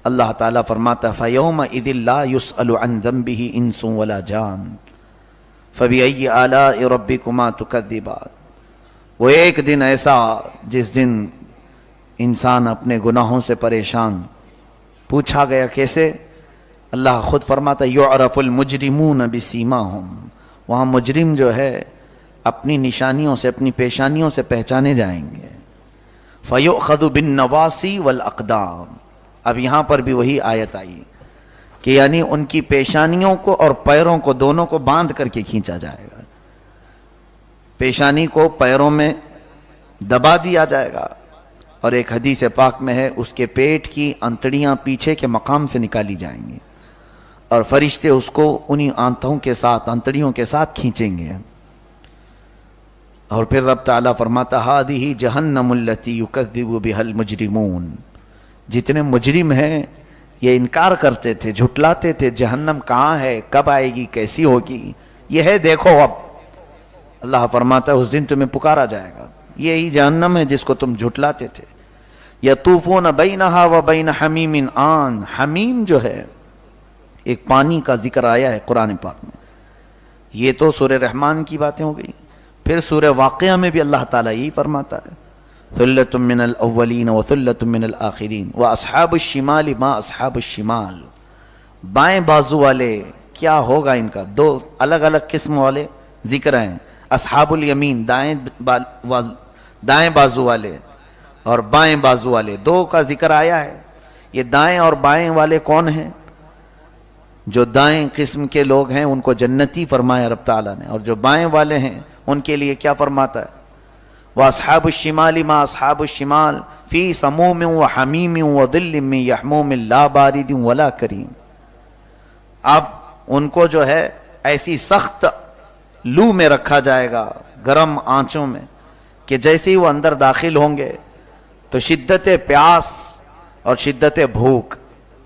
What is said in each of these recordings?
اللہ تعالیٰ فرماتا ہے فَيَوْمَئِذٍ لَا يُسْأَلُ عَنْ ذَنْبِهِ إِنسٌ وَلَا جَانٌ فَبِأَيِّ آلَاءِ رَبِّكُمَا تُكَذِّبَانِ۔ وہ ایک دن ایسا جس دن انسان اپنے گناہوں سے پریشان، پوچھا گیا کیسے؟ اللہ خود فرماتا ہے یعرف المجرمون بسیماہم، وہاں مجرم جو ہے اپنی نشانیوں سے، اپنی پیشانیوں سے پہچانے جائیں گے۔ فَيُؤْخَذُ بِالنَّوَاصِي وَالْأَقْدَامِ، اب یہاں پر بھی وہی آیت آئی کہ یعنی ان کی پیشانیوں کو اور پیروں کو دونوں کو باندھ کر کے کھینچا جائے گا، پیشانی کو پیروں میں دبا دیا جائے گا، اور ایک حدیث پاک میں ہے اس کے پیٹ کی انتڑیاں پیچھے کے مقام سے نکالی جائیں گی، اور فرشتے اس کو انہی آنتوں کے ساتھ، انتڑیوں کے ساتھ کھینچیں گے۔ اور پھر رب تعالیٰ فرماتا ہذہ جہنم التی یکذب بہا المجرمون، جتنے مجرم ہیں یہ انکار کرتے تھے، جھٹلاتے تھے جہنم کہاں ہے، کب آئے گی، کیسی ہوگی، یہ ہے دیکھو اب۔ اللہ فرماتا ہے اس دن تمہیں پکارا جائے گا، یہی جہنم ہے جس کو تم جھٹلاتے تھے۔ یطوفون بینہا و بین حمیم آن، حمیم جو ہے ایک پانی کا ذکر آیا ہے قرآن پاک میں، یہ تو سورہ رحمان کی باتیں ہو گئی، پھر سورہ واقعہ میں بھی اللہ تعالیٰ یہی فرماتا ہے ثلۃ من الاولین و ثلۃ من الآخرین واصحاب الشمال ما اصحاب الشمال، بائیں بازو والے کیا ہوگا ان کا، دو الگ الگ قسم والے ذکر ہیں، اصحاب الیمین دائیں بازو والے اور بائیں بازو والے، دو کا ذکر آیا ہے۔ یہ دائیں اور بائیں والے کون ہیں؟ جو دائیں قسم کے لوگ ہیں ان کو جنتی فرمایا رب تعالیٰ نے، اور جو بائیں والے ہیں ان کے لیے کیا فرماتا ہے وَأَصْحَابُ الشِّمَالِ مَا أَصْحَابُ الشِّمَالِ فِي سَمُومٍ وَحَمِيمٍ وَظِلٍّ مِّن يَحْمُومٍ لَا بَارِدٍ وَلَا كَرِيمٍ۔ اب ان کو جو ہے ایسی سخت لو میں رکھا جائے گا، گرم آنچوں میں، کہ جیسے ہی وہ اندر داخل ہوں گے تو شدت پیاس اور شدت بھوک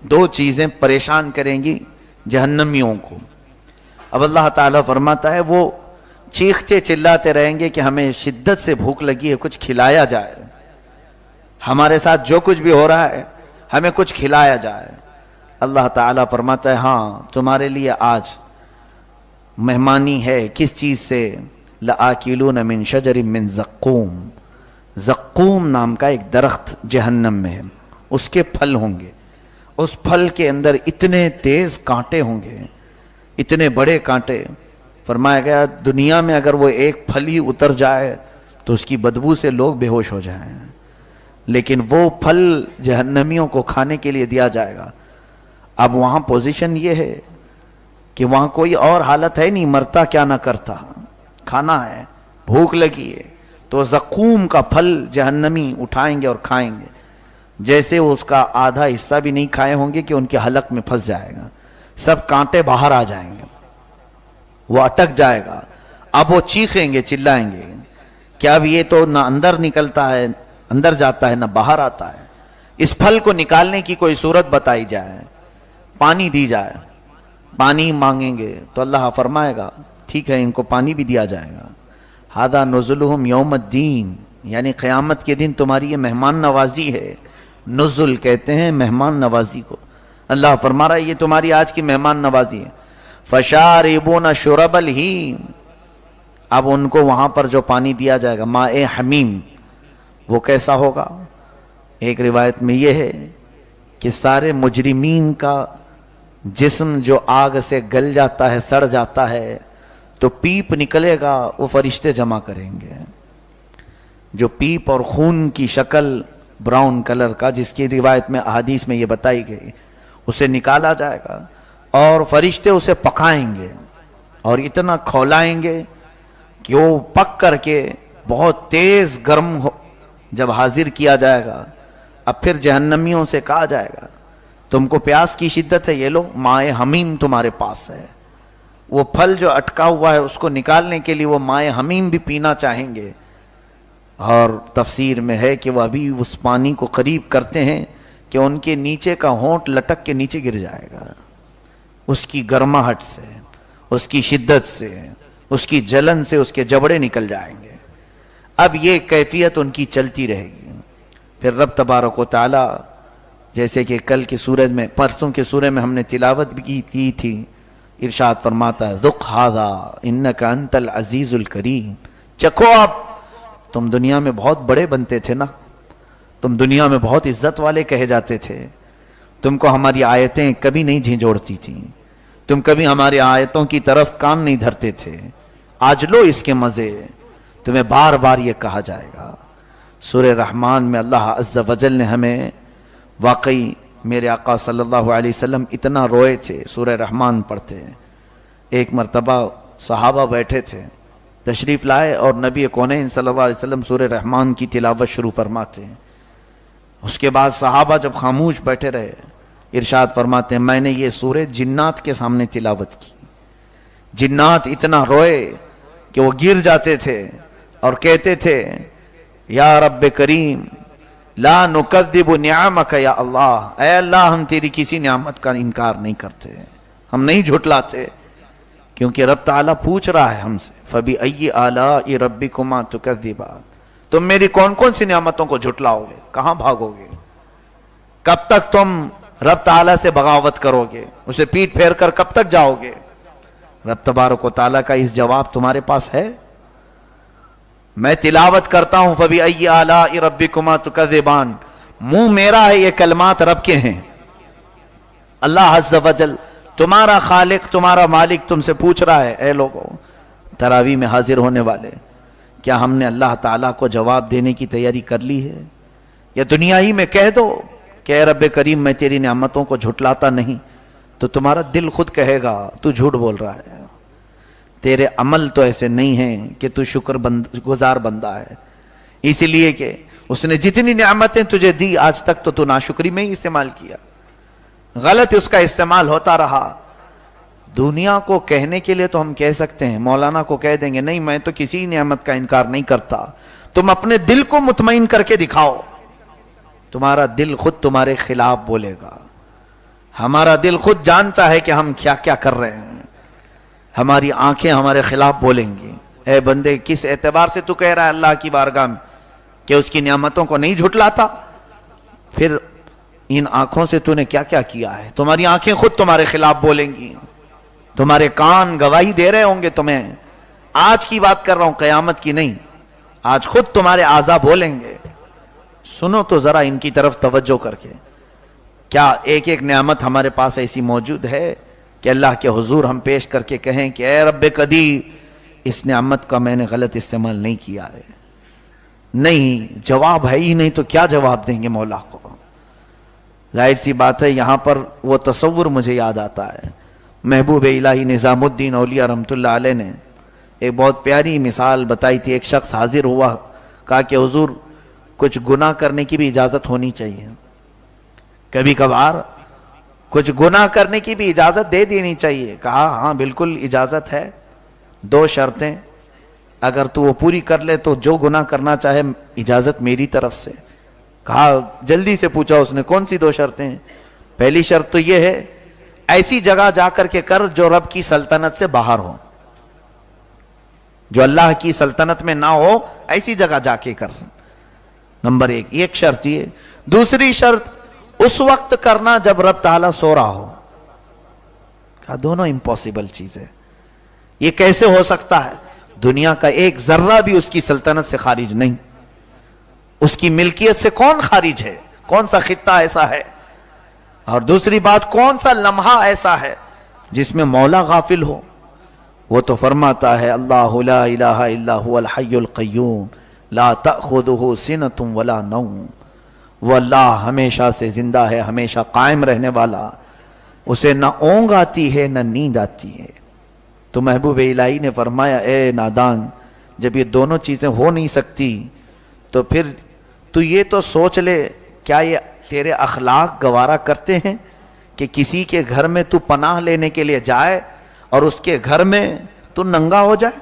دو چیزیں پریشان کریں گی جہنمیوں کو۔ اب اللہ تعالیٰ فرماتا ہے وہ چیختے چلاتے رہیں گے کہ ہمیں شدت سے بھوک لگی ہے، کچھ کھلایا جائے، ہمارے ساتھ جو کچھ بھی ہو رہا ہے ہمیں کچھ کھلایا جائے۔ اللہ تعالیٰ فرماتا ہے ہاں تمہارے لیے آج مہمانی ہے، کس چیز سے؟ لَآکِلُونَ مِن شَجَرٍ مِّن زَقُّوم، زقوم نام کا ایک درخت جہنم میں ہے، اس کے پھل ہوں گے، اس پھل کے اندر اتنے تیز کانٹے ہوں گے، اتنے بڑے کانٹے، فرمایا گیا دنیا میں اگر وہ ایک پھل ہی اتر جائے تو اس کی بدبو سے لوگ بے ہوش ہو جائیں، لیکن وہ پھل جہنمیوں کو کھانے کے لیے دیا جائے گا۔ اب وہاں پوزیشن یہ ہے کہ وہاں کوئی اور حالت ہے نہیں، مرتا کیا نہ کرتا، کھانا ہے، بھوک لگی ہے، تو زقوم کا پھل جہنمی اٹھائیں گے اور کھائیں گے، جیسے وہ اس کا آدھا حصہ بھی نہیں کھائے ہوں گے کہ ان کے حلق میں پھنس جائے گا، سب کانٹے باہر آ جائیں گے، وہ اٹک جائے گا۔ اب وہ چیخیں گے، چلائیں گے کہ اب یہ تو نہ اندر نکلتا ہے، اندر جاتا ہے، نہ باہر آتا ہے، اس پھل کو نکالنے کی کوئی صورت بتائی جائے، پانی دی جائے۔ پانی مانگیں گے تو اللہ فرمائے گا ٹھیک ہے ان کو پانی بھی دیا جائے گا، ھذا نزلہم یوم الدین، یعنی قیامت کے دن تمہاری یہ مہمان نوازی ہے، نزل کہتے ہیں مہمان نوازی کو، اللہ فرما رہا ہے یہ تمہاری آج کی مہمان نوازی ہے۔ فشاربون شرب الہیم، اب ان کو وہاں پر جو پانی دیا جائے گا ماء حمیم، وہ کیسا ہوگا؟ ایک روایت میں یہ ہے کہ سارے مجرمین کا جسم جو آگ سے گل جاتا ہے، سڑ جاتا ہے، تو پیپ نکلے گا، وہ فرشتے جمع کریں گے، جو پیپ اور خون کی شکل براؤن کلر کا، جس کی روایت میں احادیث میں یہ بتائی گئی، اسے نکالا جائے گا اور فرشتے اسے پکائیں گے اور اتنا کھولائیں گے کہ وہ پک کر کے بہت تیز گرم ہو، جب حاضر کیا جائے گا اب پھر جہنمیوں سے کہا جائے گا تم کو پیاس کی شدت ہے، یہ لو مائے حمیم تمہارے پاس ہے۔ وہ پھل جو اٹکا ہوا ہے اس کو نکالنے کے لیے وہ مائے حمیم بھی پینا چاہیں گے، اور تفسیر میں ہے کہ وہ ابھی اس پانی کو قریب کرتے ہیں کہ ان کے نیچے کا ہونٹ لٹک کے نیچے گر جائے گا، اس کی گرماہٹ سے، اس کی شدت سے، اس کی جلن سے اس کے جبڑے نکل جائیں گے۔ اب یہ کیفیت ان کی چلتی رہے گی۔ پھر رب تبارک و تعالی جیسے کہ کل کی سورج میں، پرسوں کے سورہ میں ہم نے تلاوت بھی کی تھی، ارشاد فرماتا ہے ذق ھذا انک انت العزیز الکریم، چکھو آپ، تم دنیا میں بہت بڑے بنتے تھے نا، تم دنیا میں بہت عزت والے کہے جاتے تھے، تم کو ہماری آیتیں کبھی نہیں جھنجھوڑتی تھیں، تم کبھی ہماری آیتوں کی طرف کان نہیں دھرتے تھے، آج لو اس کے مزے، تمہیں بار بار یہ کہا جائے گا۔ سورہ رحمان میں اللہ عز و جل نے ہمیں، واقعی میرے آقا صلی اللہ علیہ وسلم اتنا روئے تھے سورہ رحمان پڑھتے ہیں۔ ایک مرتبہ صحابہ بیٹھے تھے، تشریف لائے اور نبی کونین صلی اللہ علیہ وسلم سورہ رحمان کی تلاوت شروع فرماتے ہیں۔ اس کے بعد صحابہ جب خاموش بیٹھے رہے، ارشاد فرماتے ہیں میں نے یہ سورہ جنات کے سامنے تلاوت کی، جنات اتنا روئے کہ وہ گر جاتے تھے اور کہتے تھے یا رب کریم لا نکذب نعمک یا اللہ، اے اللہ ہم تیری کسی نعمت کا انکار نہیں کرتے، ہم نہیں جھٹلاتے، کیونکہ رب تعالیٰ پوچھ رہا ہے ہم سے فَبِأَيِّ آلَاءِ رَبِّكُمَا تُكَذِّبَانِ، تم میری کون کون سی نعمتوں کو جھٹلاؤ گے، کہاں بھاگو گے، کب تک تم رب تعالیٰ سے بغاوت کرو گے، اسے پیٹ پھیر کر کب تک جاؤ گے؟ رب تبارک و تعالیٰ کا اس جواب تمہارے پاس ہے؟ میں تلاوت کرتا ہوں فَبِأَيِّ آلَاءِ رَبِّكُمَا تُكَذِّبَانِ، منہ میرا ہے، یہ کلمات رب کے ہیں۔ اللہ عز و جل تمہارا خالق، تمہارا مالک تم سے پوچھ رہا ہے اے لوگوں، تراویح میں حاضر ہونے والے، کیا ہم نے اللہ تعالیٰ کو جواب دینے کی تیاری کر لی ہے؟ یا دنیا ہی میں کہہ دو کہ اے رب کریم میں تیری نعمتوں کو جھٹلاتا نہیں، تو تمہارا دل خود کہے گا تو جھوٹ بول رہا ہے، تیرے عمل تو ایسے نہیں ہیں کہ تو شکر گزار بندہ ہے، اس لیے کہ اس نے جتنی نعمتیں تجھے دی آج تک تو ناشکری میں ہی استعمال کیا، غلط اس کا استعمال ہوتا رہا۔ دنیا کو کہنے کے لیے تو ہم کہہ سکتے ہیں، مولانا کو کہہ دیں گے نہیں میں تو کسی نعمت کا انکار نہیں کرتا، تم اپنے دل کو مطمئن کر کے دکھاؤ، تمہارا دل خود تمہارے خلاف بولے گا، ہمارا دل خود جانتا ہے کہ ہم کیا کیا کر رہے ہیں، ہماری آنکھیں ہمارے خلاف بولیں گی، اے بندے کس اعتبار سے تو کہہ رہا ہے اللہ کی بارگاہ میں کہ اس کی نعمتوں کو نہیں جھٹلاتا، پھر ان آنکھوں سے تو نے کیا کیا کیا ہے؟ تمہاری آنکھیں خود تمہارے خلاف بولیں گی، تمہارے کان گواہی دے رہے ہوں گے تمہیں، آج کی بات کر رہا ہوں قیامت کی نہیں، آج خود تمہارے اعضاء بولیں گے۔ سنو تو ذرا ان کی طرف توجہ کر کے، کیا ایک ایک نعمت ہمارے پاس ایسی موجود ہے کہ اللہ کے حضور ہم پیش کر کے کہیں کہ اے رب قدیر اس نعمت کا میں نے غلط استعمال نہیں کیا ہے؟ نہیں، جواب ہے ہی نہیں تو کیا جواب دیں گے مولا کو؟ ظاہر سی بات ہے، یہاں پر وہ تصور مجھے یاد آتا ہے، محبوب الہی نظام الدین اولیاء رحمۃ اللہ علیہ نے ایک بہت پیاری مثال بتائی تھی۔ ایک شخص حاضر ہوا، کہا کہ حضور کچھ گناہ کرنے کی بھی اجازت ہونی چاہیے، کبھی کبھار کچھ گناہ کرنے کی بھی اجازت دے دینی چاہیے۔ کہا ہاں بالکل اجازت ہے، دو شرطیں، اگر تو وہ پوری کر لے تو جو گناہ کرنا چاہے اجازت میری طرف سے۔ کہا جلدی سے پوچھا اس نے کون سی دو شرطیں ہیں؟ پہلی شرط تو یہ ہے ایسی جگہ جا کر کے کر جو رب کی سلطنت سے باہر ہو، جو اللہ کی سلطنت میں نہ ہو، ایسی جگہ جا کے کر، نمبر ایک شرط یہ۔ دوسری شرط اس وقت کرنا جب رب تعالیٰ سو رہا ہو۔ کہا دونوں امپاسبل چیز ہے، یہ کیسے ہو سکتا ہے؟ دنیا کا ایک ذرہ بھی اس کی سلطنت سے خارج نہیں، اس کی ملکیت سے کون خارج ہے؟ کون سا خطہ ایسا ہے؟ اور دوسری بات، کون سا لمحہ ایسا ہے جس میں مولا غافل ہو؟ وہ تو فرماتا ہے اللہ لا الہ الا هو الحی القیوم لا تأخذہ سنۃ ولا نوم، وہ اللہ ہمیشہ سے زندہ ہے، ہمیشہ قائم رہنے والا، اسے نہ اونگ آتی ہے نہ نیند آتی ہے۔ تو محبوب الہی نے فرمایا اے نادان، جب یہ دونوں چیزیں ہو نہیں سکتی تو پھر تو یہ تو سوچ لے، کیا یہ تیرے اخلاق گوارا کرتے ہیں کہ کسی کے گھر میں تو پناہ لینے کے لیے جائے اور اس کے گھر میں تو ننگا ہو جائے؟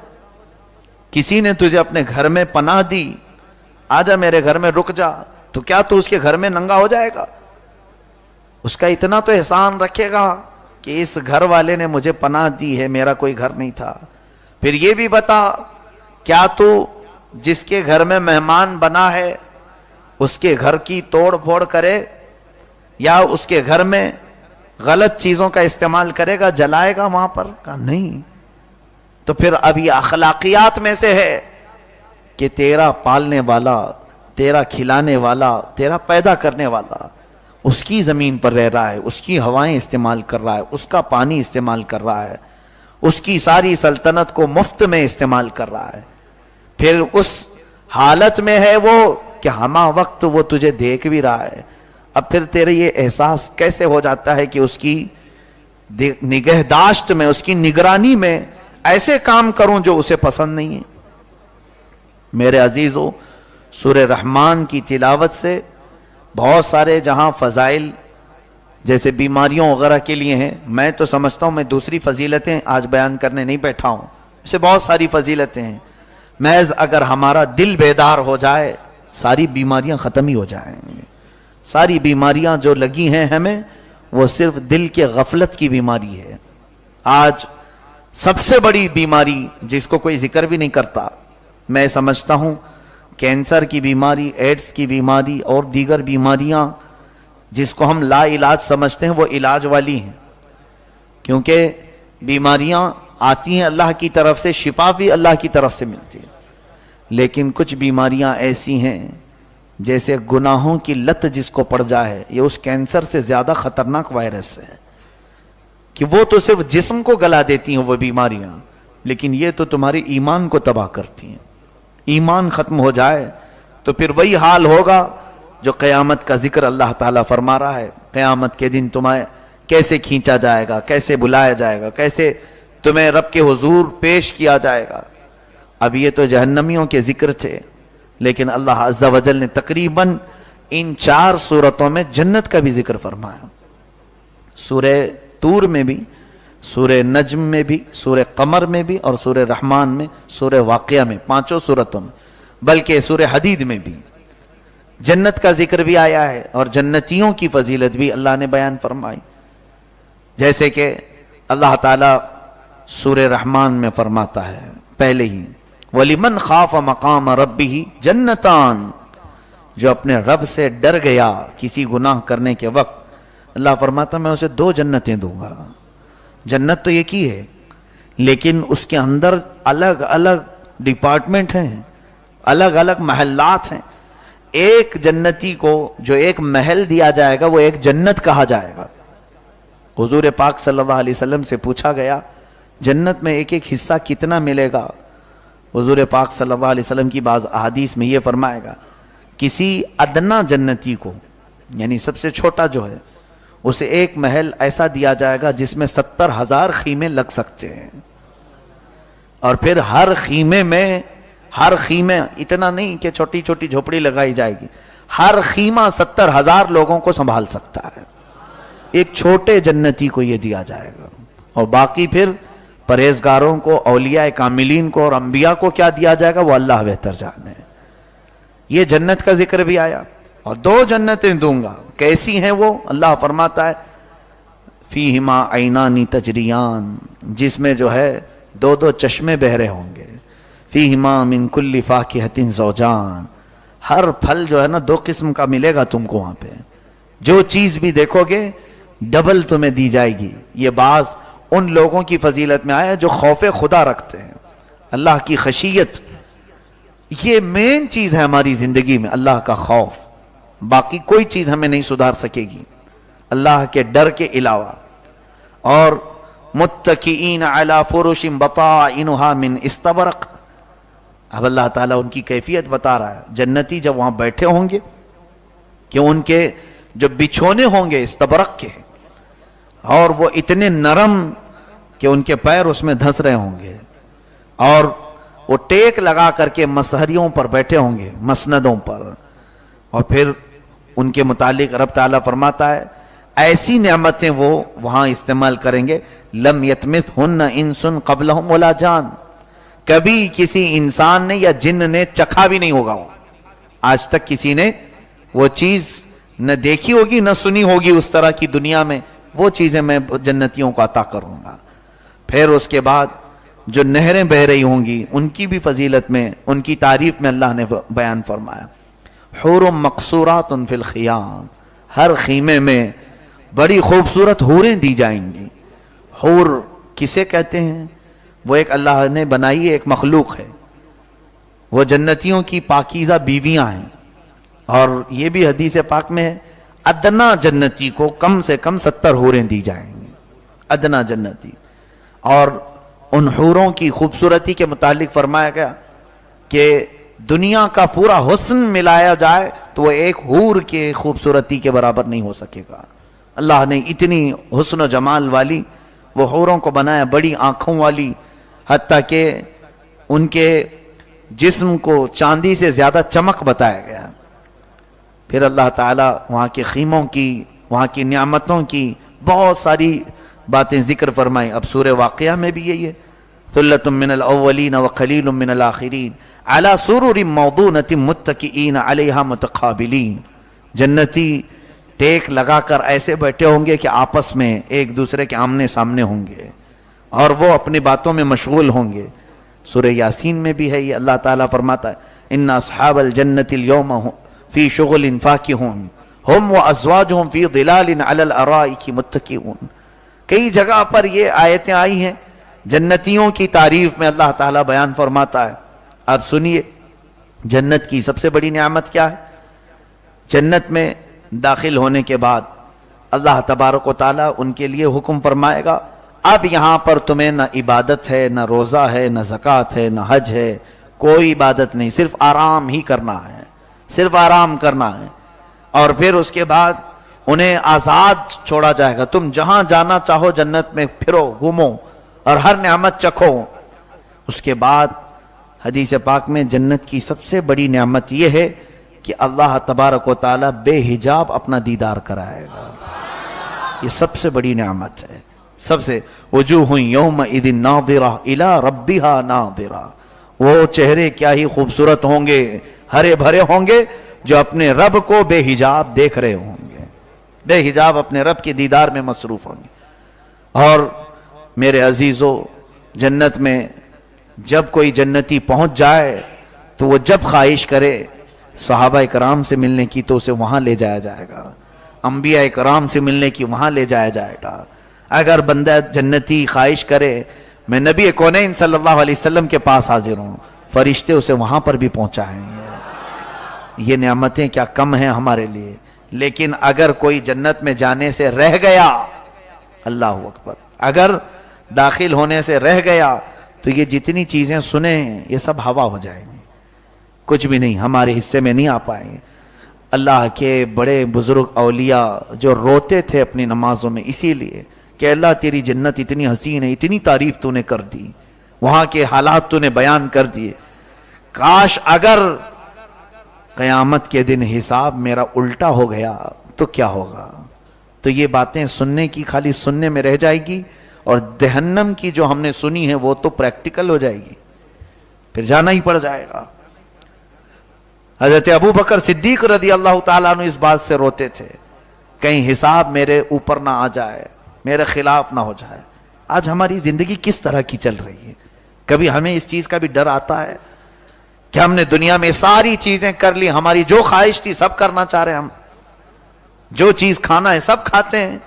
کسی نے تجھے اپنے گھر میں پناہ دی، آجا میرے گھر میں رک جا، تو کیا تو اس کے گھر میں ننگا ہو جائے گا؟ اس کا اتنا تو احسان رکھے گا کہ اس گھر والے نے مجھے پناہ دی ہے، میرا کوئی گھر نہیں تھا۔ پھر یہ بھی بتا، کیا تو جس کے گھر میں مہمان بنا ہے اس کے گھر کی توڑ پھوڑ کرے؟ یا اس کے گھر میں غلط چیزوں کا استعمال کرے گا، جلائے گا وہاں پر؟ کہا نہیں. تو پھر اب یہ اخلاقیات میں سے ہے کہ تیرا پالنے والا، تیرا کھلانے والا، تیرا پیدا کرنے والا اس کی زمین پر رہ رہا ہے، اس کی ہوائیں استعمال کر رہا ہے، اس کا پانی استعمال کر رہا ہے، اس کی ساری سلطنت کو مفت میں استعمال کر رہا ہے. پھر اس حالت میں ہے وہ کہ ہمہ وقت وہ تجھے دیکھ بھی رہا ہے. اب پھر تیرے یہ احساس کیسے ہو جاتا ہے کہ اس کی نگہداشت میں، اس کی نگرانی میں ایسے کام کروں جو اسے پسند نہیں ہے. میرے عزیزو، سورہ رحمان کی تلاوت سے بہت سارے جہاں فضائل جیسے بیماریوں وغیرہ کے لیے ہیں، میں تو سمجھتا ہوں، میں دوسری فضیلتیں آج بیان کرنے نہیں بیٹھا ہوں، اسے بہت ساری فضیلتیں ہیں. محض اگر ہمارا دل بیدار ہو جائے ساری بیماریاں ختم ہی ہو جائیں. ساری بیماریاں جو لگی ہیں ہمیں وہ صرف دل کے غفلت کی بیماری ہے. آج سب سے بڑی بیماری جس کو کوئی ذکر بھی نہیں کرتا، میں سمجھتا ہوں کینسر کی بیماری، ایڈز کی بیماری اور دیگر بیماریاں جس کو ہم لا علاج سمجھتے ہیں وہ علاج والی ہیں. کیونکہ بیماریاں آتی ہیں اللہ کی طرف سے، شفا بھی اللہ کی طرف سے ملتی ہے. لیکن کچھ بیماریاں ایسی ہیں جیسے گناہوں کی لت جس کو پڑ جائے، یہ اس کینسر سے زیادہ خطرناک وائرس ہے کہ وہ تو صرف جسم کو گلا دیتی ہیں وہ بیماریاں، لیکن یہ تو تمہاری ایمان کو تباہ کرتی ہیں. ایمان ختم ہو جائے تو پھر وہی حال ہوگا جو قیامت کا ذکر اللہ تعالیٰ فرما رہا ہے. قیامت کے دن تمہیں کیسے کھینچا جائے گا، کیسے بلایا جائے گا، کیسے تمہیں رب کے حضور پیش کیا جائے گا. اب یہ تو جہنمیوں کے ذکر تھے، لیکن اللہ عز و جل نے تقریباً ان 4 سورتوں میں جنت کا بھی ذکر فرمایا. سورہ طور میں بھی، سورہ نجم میں بھی، سورہ قمر میں بھی، اور سورہ رحمان میں، سورہ واقعہ میں، 5 سورتوں میں، بلکہ سورہ حدید میں بھی جنت کا ذکر بھی آیا ہے اور جنتیوں کی فضیلت بھی اللہ نے بیان فرمائی. جیسے کہ اللہ تعالیٰ سورہ رحمان میں فرماتا ہے پہلے ہی، وَلِمَنْ خَافَ مَقَامَ رَبِّهِ جَنَّتَانِ، جو اپنے رب سے ڈر گیا کسی گناہ کرنے کے وقت، اللہ فرماتا میں اسے 2 جنتیں دوں گا. جنت تو ایک ہی ہے لیکن اس کے اندر الگ الگ ڈپارٹمنٹ ہیں، الگ الگ محلات ہیں. ایک جنتی کو جو ایک محل دیا جائے گا وہ ایک جنت کہا جائے گا. حضور پاک صلی اللہ علیہ وسلم سے پوچھا گیا جنت میں ایک ایک حصہ کتنا ملے گا؟ حضور پاک صلی اللہ علیہ وسلم کی بعض احادیث میں یہ فرمائے گا کسی ادنا جنتی کو، یعنی سب سے چھوٹا جو ہے، اسے ایک محل ایسا دیا جائے گا جس میں 70,000 خیمے لگ سکتے ہیں. اور پھر ہر خیمے اتنا نہیں کہ چھوٹی چھوٹی جھوپڑی لگائی جائے گی، ہر خیمہ 70,000 لوگوں کو سنبھال سکتا ہے. ایک چھوٹے جنتی کو یہ دیا جائے گا، اور باقی پھر پرہیزگاروں کو، اولیاء کاملین کو اور انبیاء کو کیا دیا جائے گا وہ اللہ بہتر جانے. یہ جنت کا ذکر بھی آیا. اور 2 جنتیں دوں گا، کیسی ہیں وہ؟ اللہ فرماتا ہے فیہما عینان تجریان، جس میں جو ہے 2 چشمے بہ رہے ہوں گے. فیہما من کل فاکہۃ زوجان، ہر پھل جو ہے نا 2 قسم کا ملے گا تم کو وہاں پہ. جو چیز بھی دیکھو گے ڈبل تمہیں دی جائے گی. یہ بعض ان لوگوں کی فضیلت میں آیا جو خوف خدا رکھتے ہیں، اللہ کی خشیت. یہ مین چیز ہے ہماری زندگی میں، اللہ کا خوف. باقی کوئی چیز ہمیں نہیں سدھار سکے گی اللہ کے ڈر کے علاوہ. اور متکئین علی فرش بطائنها من استبرق، اب اللہ تعالیٰ ان کی کیفیت بتا رہا ہے. جنتی جب وہاں بیٹھے ہوں گے کہ ان کے جو بچھونے ہوں گے استبرق کے، اور وہ اتنے نرم کہ ان کے پیر اس میں دھس رہے ہوں گے، اور وہ ٹیک لگا کر کے مسہریوں پر بیٹھے ہوں گے، مسندوں پر. اور پھر ان کے متعلق رب تعالیٰ فرماتا ہے ایسی نعمتیں وہ وہاں استعمال کریں گے لم یتمثہن انس قبلہم ولا جان، کبھی کسی انسان نے یا جن نے چکھا بھی نہیں ہوگا. وہ آج تک کسی نے وہ چیز نہ دیکھی ہوگی نہ سنی ہوگی اس طرح کی دنیا میں. وہ چیزیں میں جنتیوں کو عطا کروں گا. پھر اس کے بعد جو نہریں بہ رہی ہوں گی ان کی بھی فضیلت میں، ان کی تعریف میں اللہ نے بیان فرمایا حور مقصورات فی الخیام، ہر خیمے میں بڑی خوبصورت حوریں دی جائیں گی. حور کسے کہتے ہیں؟ وہ ایک اللہ نے بنائی ایک مخلوق ہے، وہ جنتیوں کی پاکیزہ بیویاں ہیں. اور یہ بھی حدیث پاک میں ہے ادنا جنتی کو کم سے کم 70 حوریں دی جائیں گی، ادنا جنتی. اور ان حوروں کی خوبصورتی کے متعلق فرمایا گیا کہ دنیا کا پورا حسن ملایا جائے تو وہ ایک حور کے خوبصورتی کے برابر نہیں ہو سکے گا. اللہ نے اتنی حسن و جمال والی وہ حوروں کو بنایا، بڑی آنکھوں والی، حتیٰ کہ ان کے جسم کو چاندی سے زیادہ چمک بتایا گیا. پھر اللہ تعالیٰ وہاں کے خیموں کی، وہاں کی نعمتوں کی بہت ساری باتیں ذکر فرمائیں. اب سورہ واقعہ میں بھی یہی ہے، ثلۃ من الاولین وقلیل من الاخرین علی سرر موضونۃ متکئین علیہا متقابلین. جنتی ٹیک لگا کر ایسے بیٹھے ہوں گے کہ آپس میں ایک دوسرے کے آمنے سامنے ہوں گے اور وہ اپنی باتوں میں مشغول ہوں گے. سورہ یاسین میں بھی ہے یہ، اللہ تعالیٰ فرماتا ہے ان اصحاب الجنۃ اليوم فی شغل فاکہون ہم وازواجہم فی ظلال علی الارائک متکئون. کئی جگہ پر یہ آیتیں آئی ہیں جنتیوں کی تعریف میں، اللہ تعالیٰ بیان فرماتا ہے. اب سنیے جنت کی سب سے بڑی نعمت کیا ہے. جنت میں داخل ہونے کے بعد اللہ تبارک و تعالیٰ ان کے لیے حکم فرمائے گا اب یہاں پر تمہیں نہ عبادت ہے، نہ روزہ ہے، نہ زکوٰۃ ہے، نہ حج ہے، کوئی عبادت نہیں، صرف آرام ہی کرنا ہے، صرف آرام کرنا ہے. اور پھر اس کے بعد انہیں آزاد چھوڑا جائے گا، تم جہاں جانا چاہو جنت میں پھرو، گھومو اور ہر نعمت چکھو. اس کے بعد حدیث پاک میں جنت کی سب سے بڑی نعمت یہ ہے کہ اللہ تبارک و تعالیٰ بے حجاب اپنا دیدار کرائے گا. یہ سب سے بڑی نعمت ہے. سب سے وجوہ یومئذ ناظرہ الی ربہا ناظرہ، وہ چہرے کیا ہی خوبصورت ہوں گے، ہرے بھرے ہوں گے، جو اپنے رب کو بے حجاب دیکھ رہے ہوں گے، بے حجاب اپنے رب کے دیدار میں مصروف ہوں گے. اور میرے عزیزو، جنت میں جب کوئی جنتی پہنچ جائے تو وہ جب خواہش کرے صحابہ کرام سے ملنے کی تو اسے وہاں لے جایا جائے گا، انبیاء کرام سے ملنے کی وہاں لے جایا جائے گا. اگر بندہ جنتی خواہش کرے میں نبی کونین صلی اللہ علیہ وسلم کے پاس حاضر ہوں، فرشتے اسے وہاں پر بھی پہنچائیں گے. یہ نعمتیں کیا کم ہیں ہمارے لیے. لیکن اگر کوئی جنت میں جانے سے رہ گیا، اللہ اکبر، اگر داخل ہونے سے رہ گیا تو یہ جتنی چیزیں سنیں یہ سب ہوا ہو جائیں گی، کچھ بھی نہیں، ہمارے حصے میں نہیں آ پائیں گے. اللہ کے بڑے بزرگ اولیاء جو روتے تھے اپنی نمازوں میں اسی لیے کہ اللہ تیری جنت اتنی حسین ہے، اتنی تعریف تو نے کر دی، وہاں کے حالات تو نے بیان کر دیے، کاش اگر قیامت کے دن حساب میرا الٹا ہو گیا تو کیا ہوگا. تو یہ باتیں سننے کی خالی سننے میں رہ جائے گی، اور جہنم کی جو ہم نے سنی ہے وہ تو پریکٹیکل ہو جائے گی، پھر جانا ہی پڑ جائے گا. حضرت ابو بکر صدیق رضی اللہ تعالیٰ عنہ اس بات سے روتے تھے کہیں حساب میرے اوپر نہ آ جائے، میرے خلاف نہ ہو جائے. آج ہماری زندگی کس طرح کی چل رہی ہے؟ کبھی ہمیں اس چیز کا بھی ڈر آتا ہے کہ ہم نے دنیا میں ساری چیزیں کر لی، ہماری جو خواہش تھی سب کرنا چاہ رہے ہیں، ہم جو چیز کھانا ہے سب کھاتے ہیں،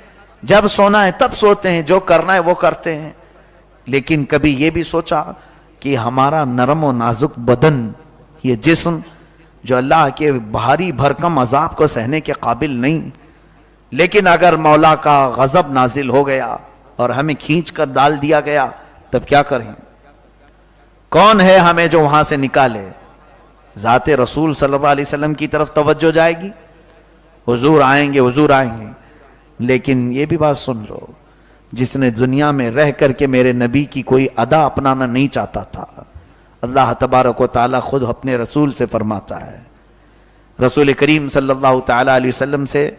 جب سونا ہے تب سوتے ہیں، جو کرنا ہے وہ کرتے ہیں. لیکن کبھی یہ بھی سوچا کہ ہمارا نرم و نازک بدن، یہ جسم جو اللہ کے بھاری بھرکم عذاب کو سہنے کے قابل نہیں، لیکن اگر مولا کا غضب نازل ہو گیا اور ہمیں کھینچ کر ڈال دیا گیا تب کیا کریں؟ کون ہے ہمیں جو وہاں سے نکالے؟ ذات رسول صلی اللہ علیہ وسلم کی طرف توجہ جائے گی، حضور آئیں گے، حضور آئیں گے. لیکن یہ بھی بات سن لو، جس نے دنیا میں رہ کر کے میرے نبی کی کوئی ادا اپنانا نہیں چاہتا تھا، اللہ تبارک و تعالیٰ خود اپنے رسول سے فرماتا ہے، رسول کریم صلی اللہ تعالیٰ علیہ وسلم سے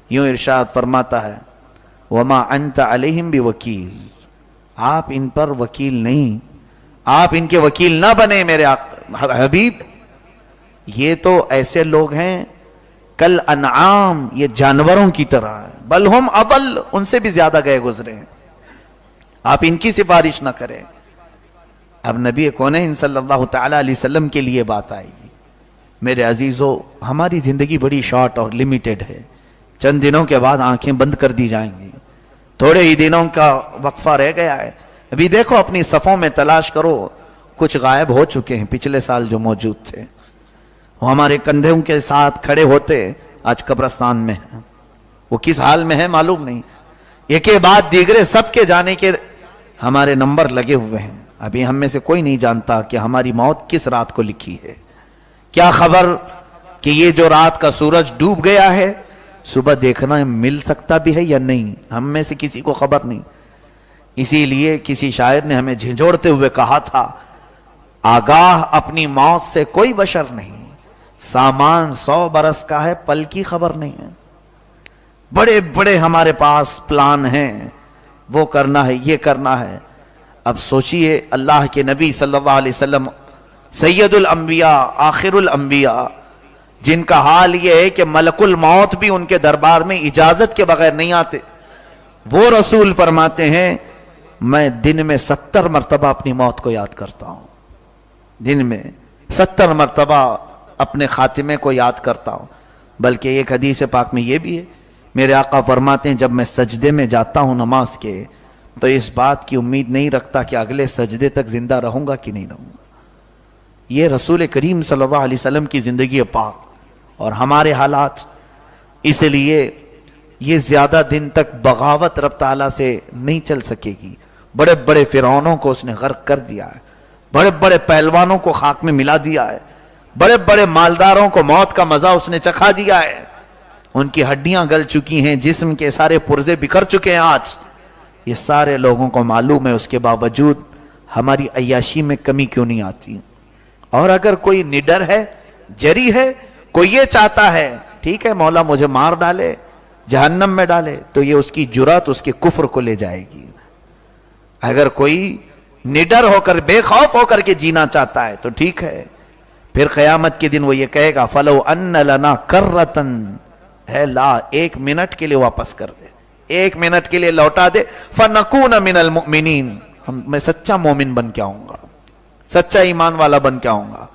یوں ارشاد فرماتا ہے وَمَا أَنْتَ عَلَيْهِمْ بِوَكِيلٍ، آپ ان پر وکیل نہیں، آپ ان کے وکیل نہ بنے میرے حبیب. یہ تو ایسے لوگ ہیں کل انعام، یہ جانوروں کی طرح ہے، بل ہم اضل، ان سے بھی زیادہ گئے گزرے ہیں، آپ ان کی سفارش نہ کریں. اب نبی کونین صلی اللہ تعالیٰ علیہ وسلم کے لیے بات آئی. میرے عزیزو، ہماری زندگی بڑی شارٹ اور لیمیٹڈ ہے، چند دنوں کے بعد آنکھیں بند کر دی جائیں گی. تھوڑے ہی دنوں کا وقفہ رہ گیا ہے. ابھی دیکھو اپنی صفوں میں تلاش کرو, کچھ غائب ہو چکے ہیں پچھلے سال جو موجود تھے, وہ ہمارے کندھوں کے ساتھ کھڑے ہوتے آج قبرستان میں ہیں. وہ کس حال میں ہے معلوم نہیں. ایک کے بعد دیگرے سب کے جانے کے ہمارے نمبر لگے ہوئے ہیں. ابھی ہم میں سے کوئی نہیں جانتا کہ ہماری موت کس رات کو لکھی ہے. کیا خبر کہ یہ جو رات کا سورج ڈوب گیا ہے صبح دیکھنا مل سکتا بھی ہے یا نہیں, ہم میں سے کسی کو خبر نہیں. اسی لیے کسی شاعر نے ہمیں جھنجھوڑتے ہوئے کہا تھا, آگاہ اپنی موت سے کوئی بشر نہیں, سامان 100 برس کا ہے پل کی خبر نہیں ہے. بڑے بڑے ہمارے پاس پلان ہیں, وہ کرنا ہے یہ کرنا ہے. اب سوچئے اللہ کے نبی صلی اللہ علیہ وسلم سید الانبیاء آخر الانبیاء, جن کا حال یہ ہے کہ ملک الموت بھی ان کے دربار میں اجازت کے بغیر نہیں آتے, وہ رسول فرماتے ہیں میں دن میں 70 مرتبہ اپنی موت کو یاد کرتا ہوں. دن میں 70 مرتبہ اپنے خاتمے کو یاد کرتا ہوں. بلکہ ایک حدیث پاک میں یہ بھی ہے, میرے آقا فرماتے ہیں جب میں سجدے میں جاتا ہوں نماز کے تو اس بات کی امید نہیں رکھتا کہ اگلے سجدے تک زندہ رہوں گا کہ نہیں رہوں گا. یہ رسول کریم صلی اللہ علیہ وسلم کی زندگی پاک اور ہمارے حالات. اس لیے یہ زیادہ دن تک بغاوت رب تعالیٰ سے نہیں چل سکے گی. بڑے بڑے فرعونوں کو اس نے غرق کر دیا ہے, بڑے بڑے پہلوانوں کو خاک میں ملا دیا ہے, بڑے بڑے مالداروں کو موت کا مزہ اس نے چکھا دیا ہے. ان کی ہڈیاں گل چکی ہیں, جسم کے سارے پرزے بکھر چکے ہیں. آج یہ سارے لوگوں کو معلوم ہے, اس کے باوجود ہماری عیاشی میں کمی کیوں نہیں آتی. اور اگر کوئی نڈر ہے, جری ہے, کوئی یہ چاہتا ہے ٹھیک ہے مولا مجھے مار ڈالے جہنم میں ڈالے, تو یہ اس کی جرات اس کے کفر کو لے جائے گی. اگر کوئی نڈر ہو کر بے خوف ہو کر کے جینا چاہتا ہے تو ٹھیک ہے, پھر قیامت کے دن وہ یہ کہے گا فَلَوْ أَنَّ لَنَا كَرَّةً, ہے لا 1 منٹ کے لیے واپس کر دے, 1 منٹ کے لیے لوٹا دے. فَنَكُونَ مِنَ الْمُؤْمِنِينَ, میں سچا مومن بن کے آؤں گا, سچا ایمان والا بن کے آؤں گا.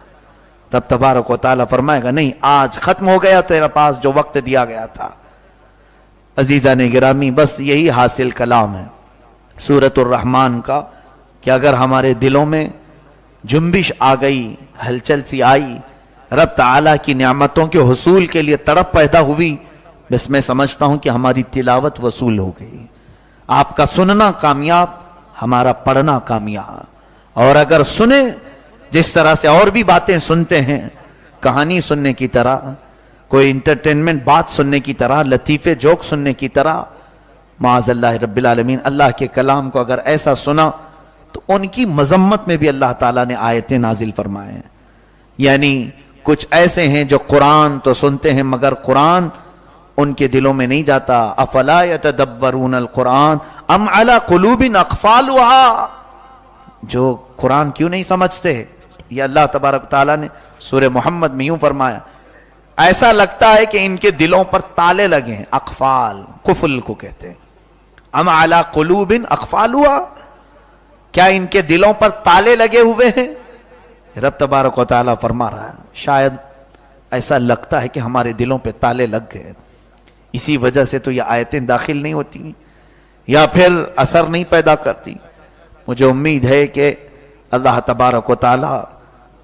رب تبارک و تعالیٰ فرمائے گا نہیں, آج ختم ہو گیا تیرا پاس جو وقت دیا گیا تھا. عزیزان گرامی, بس یہی حاصل کلام ہے سورۃ الرحمن کا کہ اگر ہمارے دلوں میں جنبش آ گئی, ہلچل سی آئی, رب تعالیٰ کی نعمتوں کے حصول کے لیے تڑپ پیدا ہوئی, بس میں سمجھتا ہوں کہ ہماری تلاوت وصول ہو گئی. آپ کا سننا کامیاب, ہمارا پڑھنا کامیاب. اور اگر سنیں جس طرح سے اور بھی باتیں سنتے ہیں, کہانی سننے کی طرح, کوئی انٹرٹینمنٹ بات سننے کی طرح, لطیفے جوک سننے کی طرح, معاذ اللہ رب العالمین, اللہ کے کلام کو اگر ایسا سنا تو ان کی مذمت میں بھی اللہ تعالیٰ نے آیتیں نازل فرمائے ہیں. یعنی کچھ ایسے ہیں جو قرآن تو سنتے ہیں مگر قرآن ان کے دلوں میں نہیں جاتا. افلا یتدبرون القرآن ام علی قلوب اقفالها, جو قرآن کیوں نہیں سمجھتے. یہ اللہ تبارک تعالیٰ نے سورہ محمد میں یوں فرمایا, ایسا لگتا ہے کہ ان کے دلوں پر تالے لگے ہیں. اقفال قفل کو کہتے ہیں. ام علی قلوب اقفالها, کیا ان کے دلوں پر تالے لگے ہوئے ہیں. رب تبارک و تعالیٰ فرما رہا ہے شاید ایسا لگتا ہے کہ ہمارے دلوں پہ تالے لگ گئے, اسی وجہ سے تو یہ آیتیں داخل نہیں ہوتی یا پھر اثر نہیں پیدا کرتی. مجھے امید ہے کہ اللہ تبارک و تعالیٰ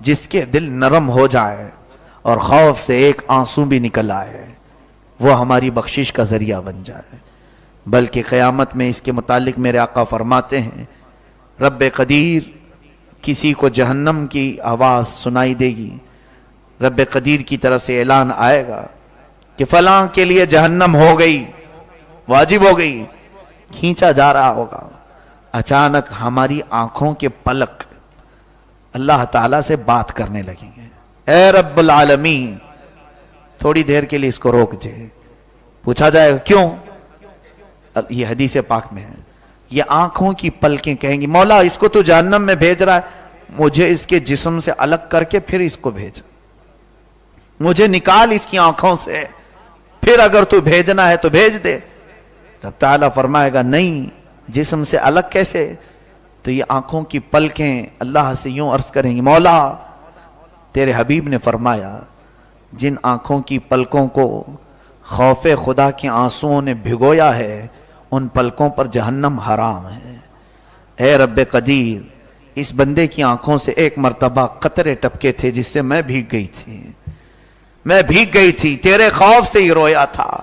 جس کے دل نرم ہو جائے اور خوف سے ایک آنسو بھی نکل آئے, وہ ہماری بخشش کا ذریعہ بن جائے. بلکہ قیامت میں اس کے متعلق میرے آقا فرماتے ہیں رب قدیر کسی کو جہنم کی آواز سنائی دے گی, رب قدیر کی طرف سے اعلان آئے گا کہ فلاں کے لیے جہنم ہو گئی, واجب ہو گئی, کھینچا جا رہا ہوگا. اچانک ہماری آنکھوں کے پلک اللہ تعالیٰ سے بات کرنے لگیں گے, اے رب العالمین تھوڑی دیر کے لیے اس کو روک دے. پوچھا جائے گا کیوں, یہ حدیث پاک میں ہے, یہ آنکھوں کی پلکیں کہیں گی مولا اس کو تو جہنم میں بھیج رہا ہے, مجھے اس کے جسم سے الگ کر کے پھر اس کو بھیج, مجھے نکال اس کی آنکھوں سے, پھر اگر تو بھیجنا ہے تو بھیج دے. تب تعالیٰ فرمائے گا نہیں, جسم سے الگ کیسے. تو یہ آنکھوں کی پلکیں اللہ سے یوں عرض کریں گی مولا تیرے حبیب نے فرمایا جن آنکھوں کی پلکوں کو خوف خدا کے آنسوؤں نے بھگویا ہے، ان پلکوں پر جہنم حرام ہے۔ اے رب قدیر، اس بندے کی آنکھوں سے ایک مرتبہ قطرے ٹپکے تھے جس سے میں بھیگ گئی تھی، تیرے خوف سے ہی رویا تھا،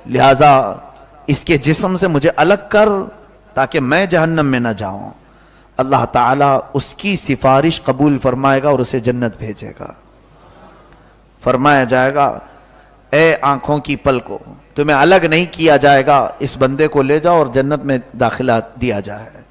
لہذا اس کے جسم سے مجھے الگ کر تاکہ میں جہنم میں نہ جاؤں۔ اللہ تعالیٰ اس کی سفارش قبول فرمائے گا اور اسے جنت بھیجے گا۔ فرمایا جائے گا اے آنکھوں کی پلکو، تمہیں الگ نہیں کیا جائے گا، اس بندے کو لے جاؤ اور جنت میں داخلہ دیا جائے۔